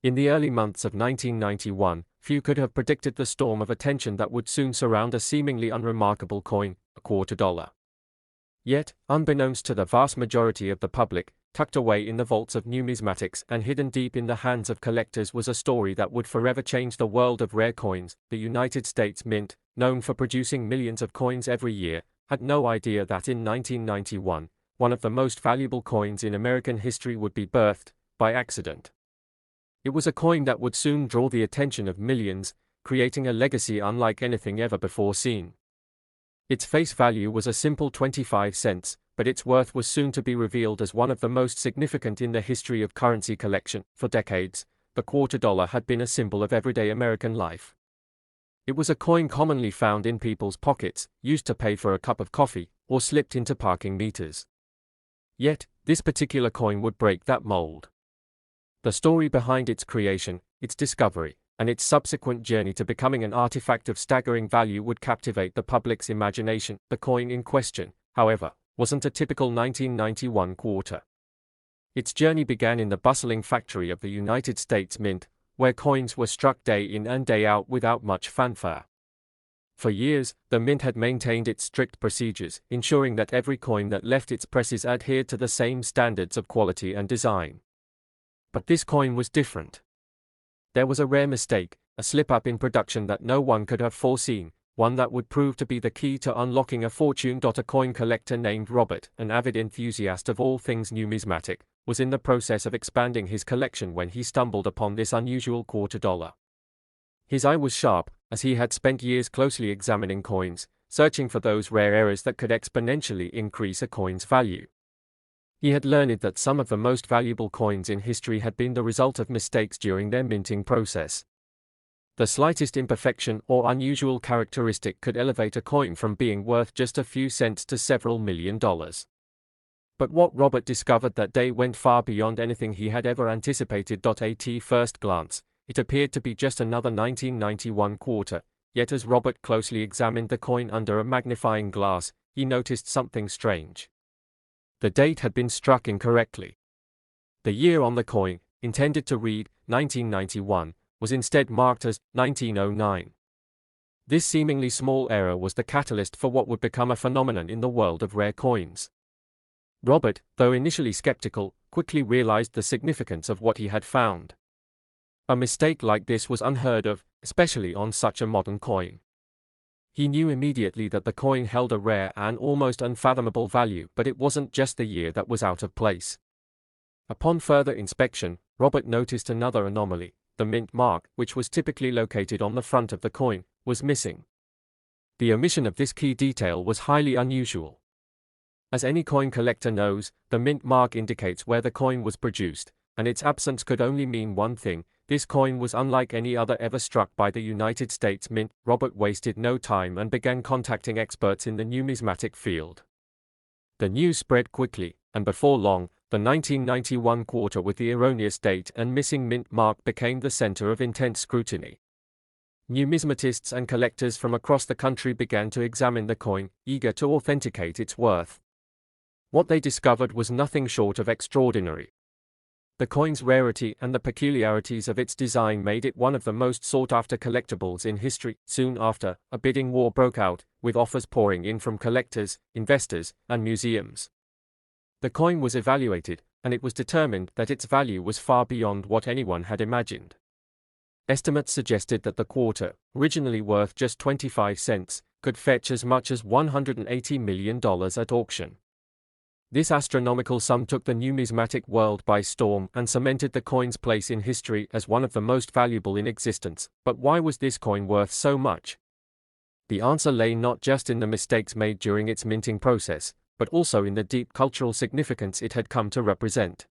In the early months of 1991, few could have predicted the storm of attention that would soon surround a seemingly unremarkable coin, a $0.25. Yet, unbeknownst to the vast majority of the public, tucked away in the vaults of numismatics and hidden deep in the hands of collectors was a story that would forever change the world of rare coins. The United States Mint, known for producing millions of coins every year, had no idea that in 1991, one of the most valuable coins in American history would be birthed, by accident. It was a coin that would soon draw the attention of millions, creating a legacy unlike anything ever before seen. Its face value was a simple 25 cents, but its worth was soon to be revealed as one of the most significant in the history of currency collection. For decades, the $0.25 had been a symbol of everyday American life. It was a coin commonly found in people's pockets, used to pay for a cup of coffee, or slipped into parking meters. Yet, this particular coin would break that mold. The story behind its creation, its discovery, and its subsequent journey to becoming an artifact of staggering value would captivate the public's imagination. The coin in question, however, wasn't a typical 1991 quarter. Its journey began in the bustling factory of the United States Mint, where coins were struck day in and day out without much fanfare. For years, the Mint had maintained its strict procedures, ensuring that every coin that left its presses adhered to the same standards of quality and design. But this coin was different. There was a rare mistake, a slip-up in production that no one could have foreseen, one that would prove to be the key to unlocking a fortune. A coin collector named Robert, an avid enthusiast of all things numismatic, was in the process of expanding his collection when he stumbled upon this unusual $0.25. His eye was sharp, as he had spent years closely examining coins, searching for those rare errors that could exponentially increase a coin's value. He had learned that some of the most valuable coins in history had been the result of mistakes during their minting process. The slightest imperfection or unusual characteristic could elevate a coin from being worth just a few cents to several $1 million. But what Robert discovered that day went far beyond anything he had ever anticipated. At first glance, it appeared to be just another 1991 quarter, yet as Robert closely examined the coin under a magnifying glass, he noticed something strange. The date had been struck incorrectly. The year on the coin, intended to read 1991, was instead marked as 1909. This seemingly small error was the catalyst for what would become a phenomenon in the world of rare coins. Robert, though initially skeptical, quickly realized the significance of what he had found. A mistake like this was unheard of, especially on such a modern coin. He knew immediately that the coin held a rare and almost unfathomable value, but it wasn't just the year that was out of place. Upon further inspection, Robert noticed another anomaly. The mint mark, which was typically located on the front of the coin, was missing. The omission of this key detail was highly unusual. As any coin collector knows, the mint mark indicates where the coin was produced, and its absence could only mean one thing: this coin was unlike any other ever struck by the United States Mint. Robert wasted no time and began contacting experts in the numismatic field. The news spread quickly, and before long, the 1991 quarter with the erroneous date and missing mint mark became the center of intense scrutiny. Numismatists and collectors from across the country began to examine the coin, eager to authenticate its worth. What they discovered was nothing short of extraordinary. The coin's rarity and the peculiarities of its design made it one of the most sought-after collectibles in history. Soon after, a bidding war broke out, with offers pouring in from collectors, investors, and museums. The coin was evaluated, and it was determined that its value was far beyond what anyone had imagined. Estimates suggested that the quarter, originally worth just 25 cents, could fetch as much as $180 million at auction. This astronomical sum took the numismatic world by storm and cemented the coin's place in history as one of the most valuable in existence. But why was this coin worth so much? The answer lay not just in the mistakes made during its minting process, but also in the deep cultural significance it had come to represent.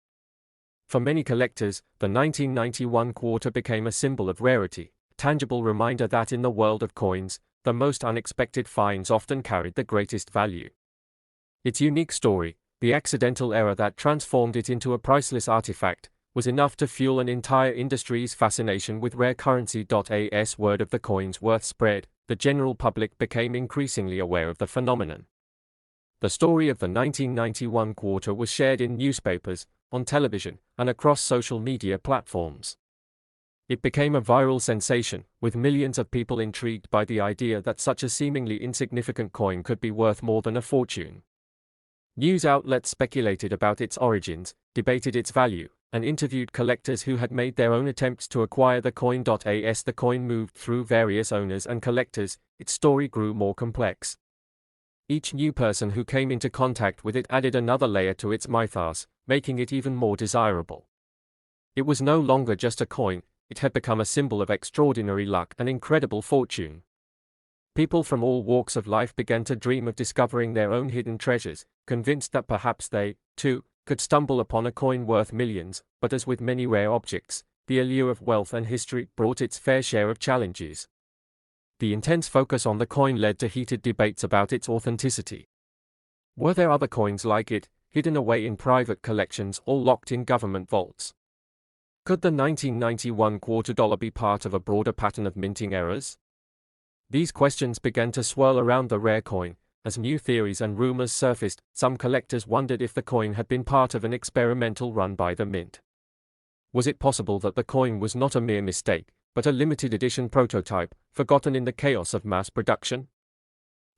For many collectors, the 1991 quarter became a symbol of rarity, a tangible reminder that in the world of coins, the most unexpected finds often carried the greatest value. Its unique story, the accidental error that transformed it into a priceless artifact, was enough to fuel an entire industry's fascination with rare currency. As word of the coin's worth spread, the general public became increasingly aware of the phenomenon. The story of the 1991 quarter was shared in newspapers, on television, and across social media platforms. It became a viral sensation, with millions of people intrigued by the idea that such a seemingly insignificant coin could be worth more than a fortune. News outlets speculated about its origins, debated its value, and interviewed collectors who had made their own attempts to acquire the coin. As the coin moved through various owners and collectors, its story grew more complex. Each new person who came into contact with it added another layer to its mythos, making it even more desirable. It was no longer just a coin, it had become a symbol of extraordinary luck and incredible fortune. People from all walks of life began to dream of discovering their own hidden treasures, convinced that perhaps they, too, could stumble upon a coin worth millions. But as with many rare objects, the allure of wealth and history brought its fair share of challenges. The intense focus on the coin led to heated debates about its authenticity. Were there other coins like it, hidden away in private collections or locked in government vaults? Could the 1991 quarter dollar be part of a broader pattern of minting errors? These questions began to swirl around the rare coin. As new theories and rumors surfaced, some collectors wondered if the coin had been part of an experimental run by the mint. Was it possible that the coin was not a mere mistake, but a limited edition prototype, forgotten in the chaos of mass production?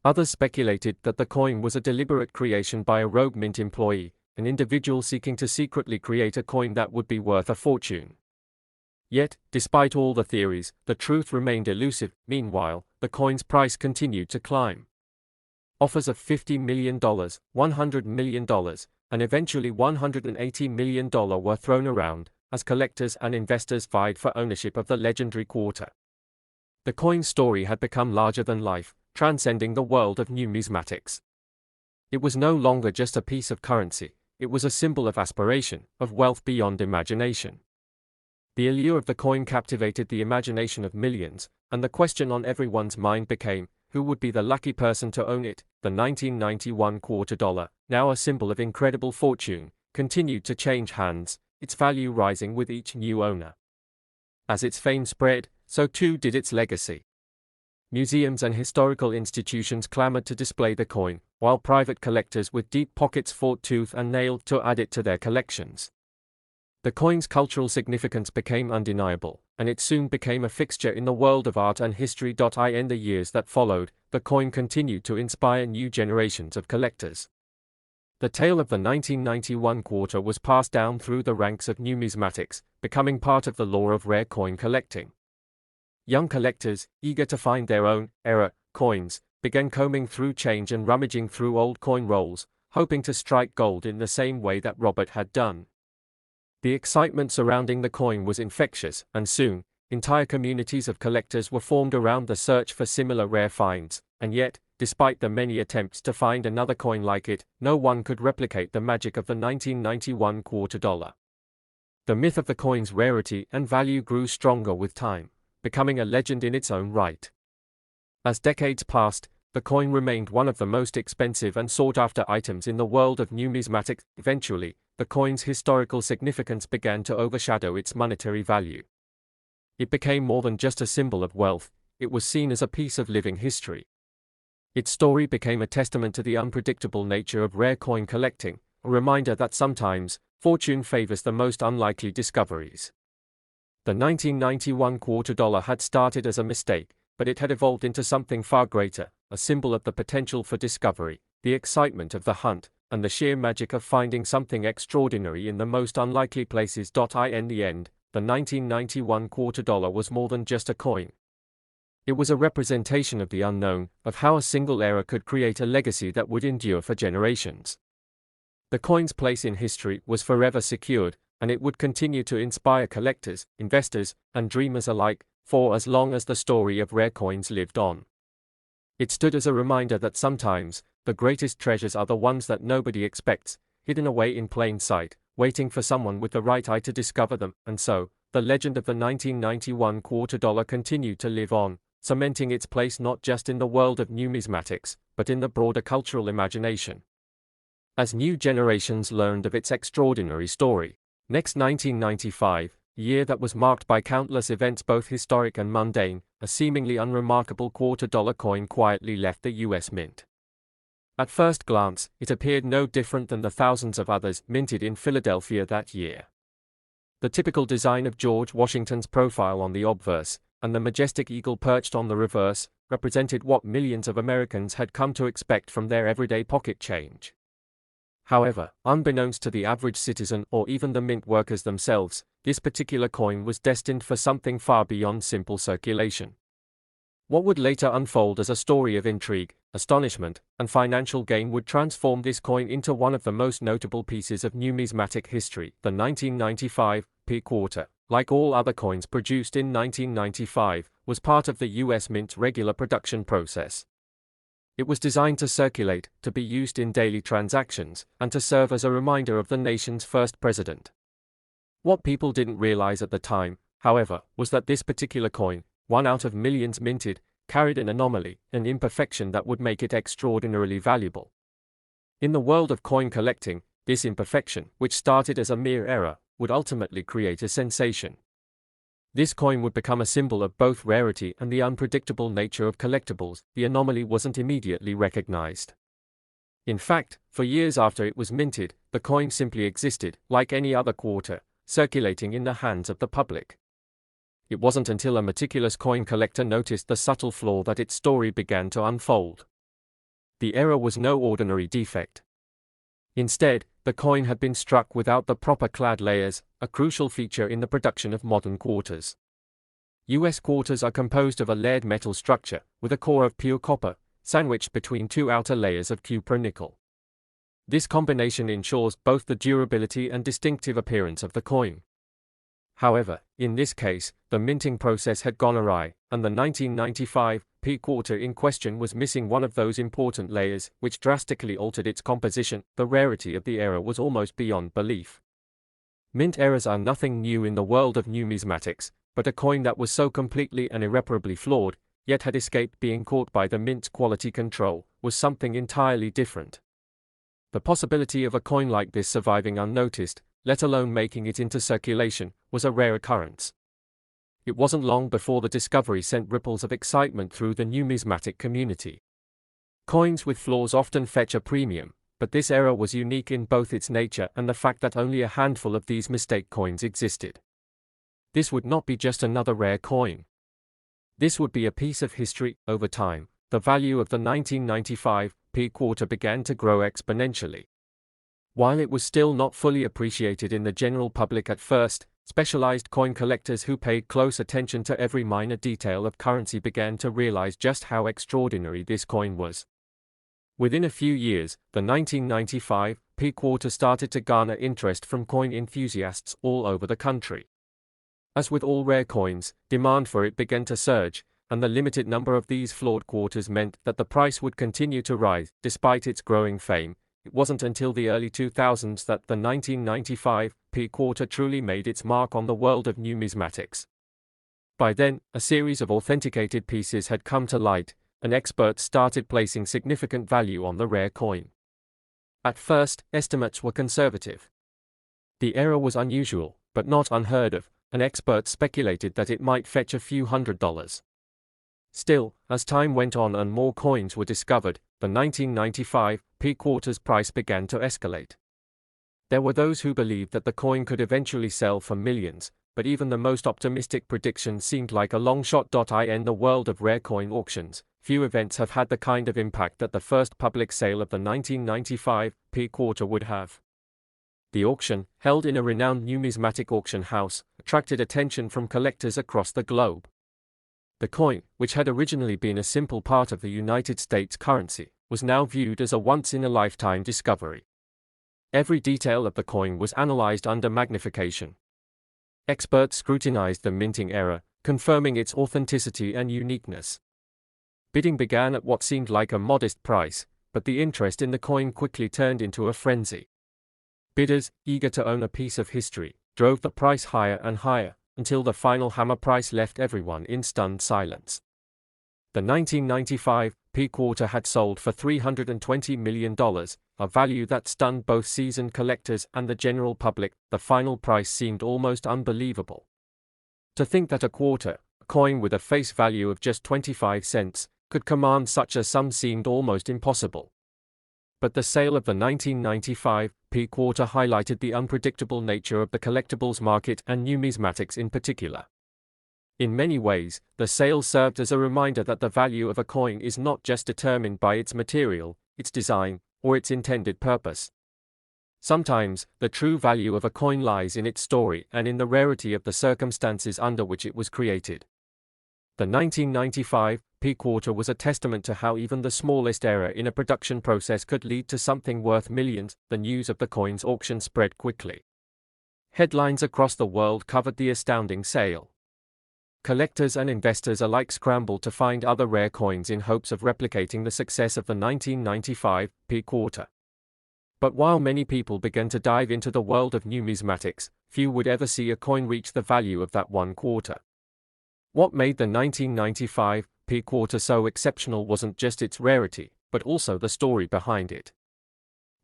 Others speculated that the coin was a deliberate creation by a rogue mint employee, an individual seeking to secretly create a coin that would be worth a fortune. Yet, despite all the theories, the truth remained elusive. Meanwhile, the coin's price continued to climb. Offers of $50 million, $100 million, and eventually $180 million were thrown around, as collectors and investors vied for ownership of the legendary quarter. The coin's story had become larger than life, transcending the world of numismatics. It was no longer just a piece of currency, it was a symbol of aspiration, of wealth beyond imagination. The allure of the coin captivated the imagination of millions, and the question on everyone's mind became, who would be the lucky person to own it? The 1991 quarter dollar, now a symbol of incredible fortune, continued to change hands, its value rising with each new owner. As its fame spread, so too did its legacy. Museums and historical institutions clamored to display the coin, while private collectors with deep pockets fought tooth and nail to add it to their collections. The coin's cultural significance became undeniable, and it soon became a fixture in the world of art and history. In the years that followed, the coin continued to inspire new generations of collectors. The tale of the 1991 quarter was passed down through the ranks of numismatics, becoming part of the lore of rare coin collecting. Young collectors, eager to find their own era coins, began combing through change and rummaging through old coin rolls, hoping to strike gold in the same way that Robert had done. The excitement surrounding the coin was infectious, and soon, entire communities of collectors were formed around the search for similar rare finds, and yet, despite the many attempts to find another coin like it, no one could replicate the magic of the 1991 quarter dollar. The myth of the coin's rarity and value grew stronger with time, becoming a legend in its own right. As decades passed, the coin remained one of the most expensive and sought-after items in the world of numismatics. Eventually, the coin's historical significance began to overshadow its monetary value. It became more than just a symbol of wealth, it was seen as a piece of living history. Its story became a testament to the unpredictable nature of rare coin collecting, a reminder that sometimes, fortune favors the most unlikely discoveries. The 1991 quarter dollar had started as a mistake, but it had evolved into something far greater, a symbol of the potential for discovery, the excitement of the hunt, and the sheer magic of finding something extraordinary in the most unlikely places. In the end, the 1991 quarter dollar was more than just a coin. It was a representation of the unknown, of how a single era could create a legacy that would endure for generations. The coin's place in history was forever secured, and it would continue to inspire collectors, investors, and dreamers alike, for as long as the story of rare coins lived on. It stood as a reminder that sometimes, the greatest treasures are the ones that nobody expects, hidden away in plain sight, waiting for someone with the right eye to discover them. And so, the legend of the 1991 quarter dollar continued to live on, cementing its place not just in the world of numismatics, but in the broader cultural imagination. As new generations learned of its extraordinary story. Next, 1995, a year that was marked by countless events both historic and mundane, a seemingly unremarkable quarter dollar coin quietly left the US Mint. At first glance, it appeared no different than the thousands of others minted in Philadelphia that year. The typical design of George Washington's profile on the obverse, and the majestic eagle perched on the reverse, represented what millions of Americans had come to expect from their everyday pocket change. However, unbeknownst to the average citizen or even the mint workers themselves, this particular coin was destined for something far beyond simple circulation. What would later unfold as a story of intrigue, astonishment, and financial gain would transform this coin into one of the most notable pieces of numismatic history. The 1995 P quarter, like all other coins produced in 1995, was part of the U.S. Mint's regular production process. It was designed to circulate, to be used in daily transactions, and to serve as a reminder of the nation's first president. What people didn't realize at the time, however, was that this particular coin, one out of millions minted, carried an anomaly, an imperfection that would make it extraordinarily valuable. In the world of coin collecting, this imperfection, which started as a mere error, would ultimately create a sensation. This coin would become a symbol of both rarity and the unpredictable nature of collectibles. The anomaly wasn't immediately recognized. In fact, for years after it was minted, the coin simply existed, like any other quarter, circulating in the hands of the public. It wasn't until a meticulous coin collector noticed the subtle flaw that its story began to unfold. The error was no ordinary defect. Instead, the coin had been struck without the proper clad layers, a crucial feature in the production of modern quarters. U.S. quarters are composed of a layered metal structure, with a core of pure copper, sandwiched between two outer layers of cupro-nickel. This combination ensures both the durability and distinctive appearance of the coin. However, in this case, the minting process had gone awry, and the 1995 P quarter in question was missing one of those important layers, which drastically altered its composition. The rarity of the error was almost beyond belief. Mint errors are nothing new in the world of numismatics, but a coin that was so completely and irreparably flawed, yet had escaped being caught by the Mint's quality control, was something entirely different. The possibility of a coin like this surviving unnoticed, let alone making it into circulation, was a rare occurrence. It wasn't long before the discovery sent ripples of excitement through the numismatic community. Coins with flaws often fetch a premium, but this error was unique in both its nature and the fact that only a handful of these mistake coins existed. This would not be just another rare coin. This would be a piece of history. Over time, the value of the 1995 P quarter began to grow exponentially. While it was still not fully appreciated in the general public at first, specialized coin collectors who paid close attention to every minor detail of currency began to realize just how extraordinary this coin was. Within a few years, the 1995 P quarter started to garner interest from coin enthusiasts all over the country. As with all rare coins, demand for it began to surge, and the limited number of these flawed quarters meant that the price would continue to rise. Despite its growing fame, it wasn't until the early 2000s that the 1995 P quarter truly made its mark on the world of numismatics. By then, a series of authenticated pieces had come to light, and experts started placing significant value on the rare coin. At first, estimates were conservative. The error was unusual, but not unheard of, and experts speculated that it might fetch a few $100s. Still, as time went on and more coins were discovered, the 1995 P quarter's price began to escalate. There were those who believed that the coin could eventually sell for millions, but even the most optimistic prediction seemed like a long shot. In the world of rare coin auctions, few events have had the kind of impact that the first public sale of the 1995 P quarter would have. The auction, held in a renowned numismatic auction house, attracted attention from collectors across the globe. The coin, which had originally been a simple part of the United States currency, was now viewed as a once-in-a-lifetime discovery. Every detail of the coin was analyzed under magnification. Experts scrutinized the minting error, confirming its authenticity and uniqueness. Bidding began at what seemed like a modest price, but the interest in the coin quickly turned into a frenzy. Bidders, eager to own a piece of history, drove the price higher and higher, until the final hammer price left everyone in stunned silence. The 1995 P quarter had sold for $320 million, a value that stunned both seasoned collectors and the general public. The final price seemed almost unbelievable. To think that a quarter, a coin with a face value of just 25 cents, could command such a sum seemed almost impossible. But the sale of the 1995 P quarter highlighted the unpredictable nature of the collectibles market and numismatics in particular. In many ways, the sale served as a reminder that the value of a coin is not just determined by its material, its design, or its intended purpose. Sometimes, the true value of a coin lies in its story and in the rarity of the circumstances under which it was created. The 1995 P quarter was a testament to how even the smallest error in a production process could lead to something worth millions. The news of the coin's auction spread quickly. Headlines across the world covered the astounding sale. Collectors and investors alike scrambled to find other rare coins in hopes of replicating the success of the 1995 P quarter. But while many people began to dive into the world of numismatics, few would ever see a coin reach the value of that one quarter. What made the 1995 P quarter so exceptional wasn't just its rarity, but also the story behind it.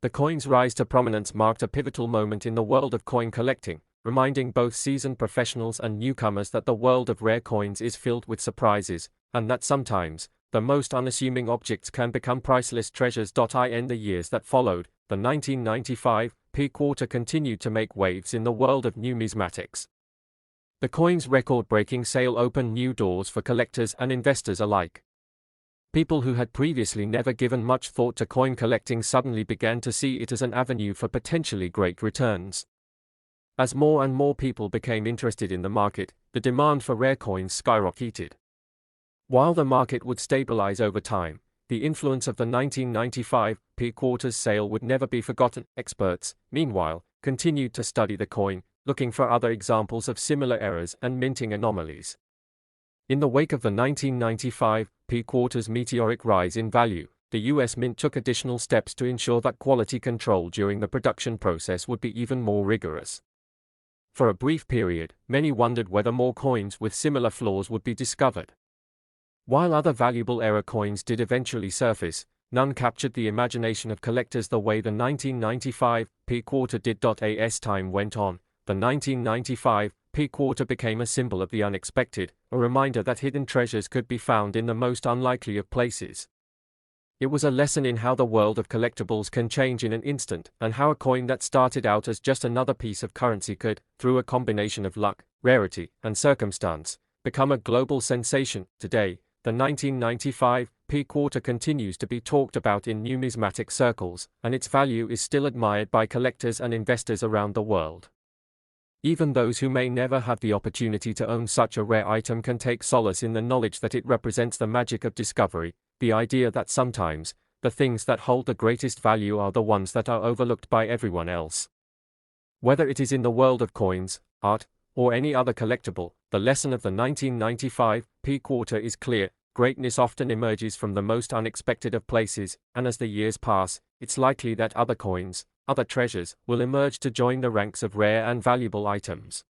The coin's rise to prominence marked a pivotal moment in the world of coin collecting, reminding both seasoned professionals and newcomers that the world of rare coins is filled with surprises, and that sometimes, the most unassuming objects can become priceless treasures. In the years that followed, the 1995 P quarter continued to make waves in the world of numismatics. The coin's record-breaking sale opened new doors for collectors and investors alike. People who had previously never given much thought to coin collecting suddenly began to see it as an avenue for potentially great returns. As more and more people became interested in the market, the demand for rare coins skyrocketed. While the market would stabilize over time, the influence of the 1995 P quarter's sale would never be forgotten. Experts, meanwhile, continued to study the coin, looking for other examples of similar errors and minting anomalies. In the wake of the 1995 P quarter's meteoric rise in value, the US Mint took additional steps to ensure that quality control during the production process would be even more rigorous. For a brief period, many wondered whether more coins with similar flaws would be discovered. While other valuable error coins did eventually surface, none captured the imagination of collectors the way the 1995 P quarter did. As time went on, the 1995 P quarter became a symbol of the unexpected, a reminder that hidden treasures could be found in the most unlikely of places. It was a lesson in how the world of collectibles can change in an instant, and how a coin that started out as just another piece of currency could, through a combination of luck, rarity, and circumstance, become a global sensation. Today, the 1995 P quarter continues to be talked about in numismatic circles, and its value is still admired by collectors and investors around the world. Even those who may never have the opportunity to own such a rare item can take solace in the knowledge that it represents the magic of discovery, the idea that sometimes, the things that hold the greatest value are the ones that are overlooked by everyone else. Whether it is in the world of coins, art, or any other collectible, the lesson of the 1995 P quarter is clear: greatness often emerges from the most unexpected of places, and as the years pass, it's likely that other coins, other treasures, will emerge to join the ranks of rare and valuable items.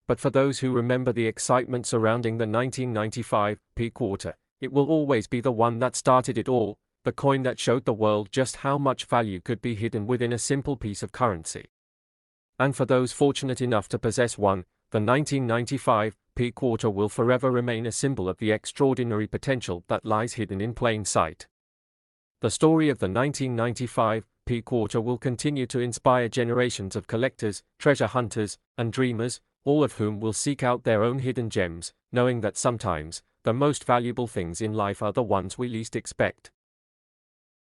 But for those who remember the excitement surrounding the 1995 P quarter, it will always be the one that started it all, the coin that showed the world just how much value could be hidden within a simple piece of currency. And for those fortunate enough to possess one, the 1995 P quarter will forever remain a symbol of the extraordinary potential that lies hidden in plain sight. The story of the 1995 P quarter will continue to inspire generations of collectors, treasure hunters, and dreamers, all of whom will seek out their own hidden gems, knowing that sometimes, the most valuable things in life are the ones we least expect.